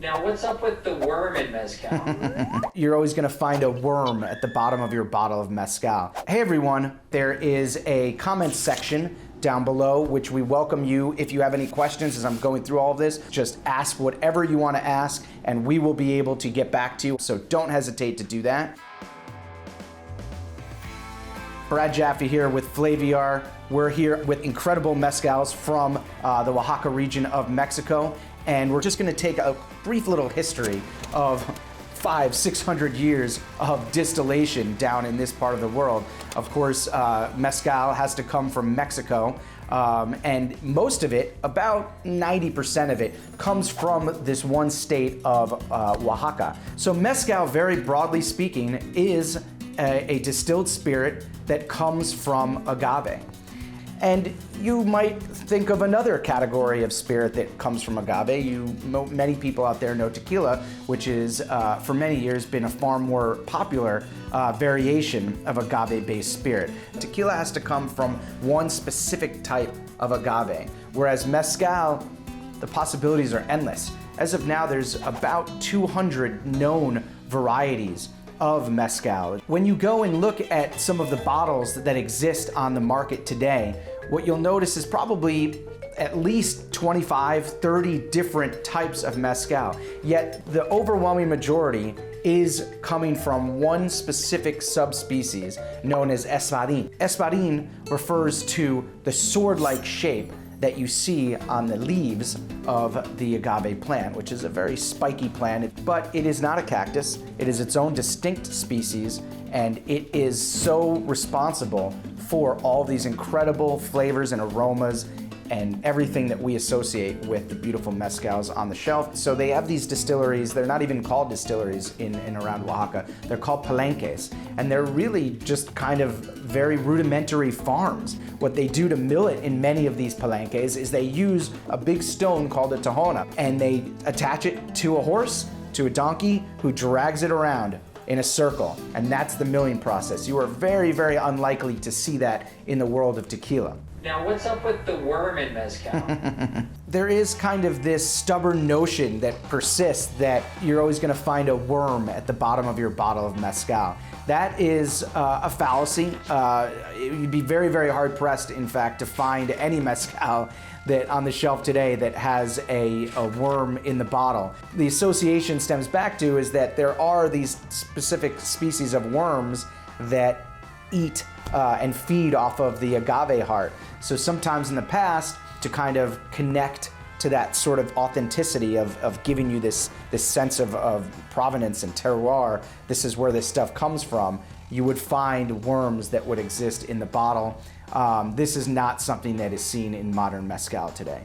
Now, what's up with the worm in Mezcal? You're always going to find a worm at the bottom of your bottle of Mezcal. Hey everyone, there is a comment section down below, which we welcome you. If you have any questions as I'm going through all of this, just ask whatever you want to ask and we will be able to get back to you. So don't hesitate to do that. Brad Japhe here with Flaviar. We're here with incredible mezcals from the Oaxaca region of Mexico. And we're just gonna take a brief little history of 500-600 years of distillation down in this part of the world. Of course, mezcal has to come from Mexico, and most of it, about 90% of it, comes from this one state of Oaxaca. So mezcal, very broadly speaking, is a distilled spirit that comes from agave. And you might think of another category of spirit that comes from agave. Many people out there know tequila, which is for many years been a far more popular variation of agave-based spirit. Tequila has to come from one specific type of agave, whereas mezcal, the possibilities are endless. As of now, there's about 200 known varieties of mezcal. When you go and look at some of the bottles that exist on the market today, what you'll notice is probably at least 25, 30 different types of mezcal. Yet the overwhelming majority is coming from one specific subspecies known as espadin. Espadin refers to the sword-like shape that you see on the leaves of the agave plant, which is a very spiky plant, but it is not a cactus. It is its own distinct species, and it is so responsible for all these incredible flavors and aromas and everything that we associate with the beautiful mezcals on the shelf. So they have these distilleries. They're not even called distilleries in and around Oaxaca. They're called palenques, and they're really just kind of very rudimentary farms. What they do to mill it in many of these palenques is they use a big stone called a tahona, and they attach it to a horse, to a donkey, who drags it around in a circle, and that's the milling process. You are very, very unlikely to see that in the world of tequila. Now, what's up with the worm in Mezcal? There is kind of this stubborn notion that persists that you're always gonna find a worm at the bottom of your bottle of Mezcal. That is a fallacy. You'd be very, very hard pressed, in fact, to find any Mezcal that on the shelf today that has a worm in the bottle. The association stems back to is that there are these specific species of worms that eat and feed off of the agave heart. So sometimes in the past, to kind of connect to that sort of authenticity of giving you this sense of provenance and terroir, this is where this stuff comes from, you would find worms that would exist in the bottle. This is not something that is seen in modern mezcal today.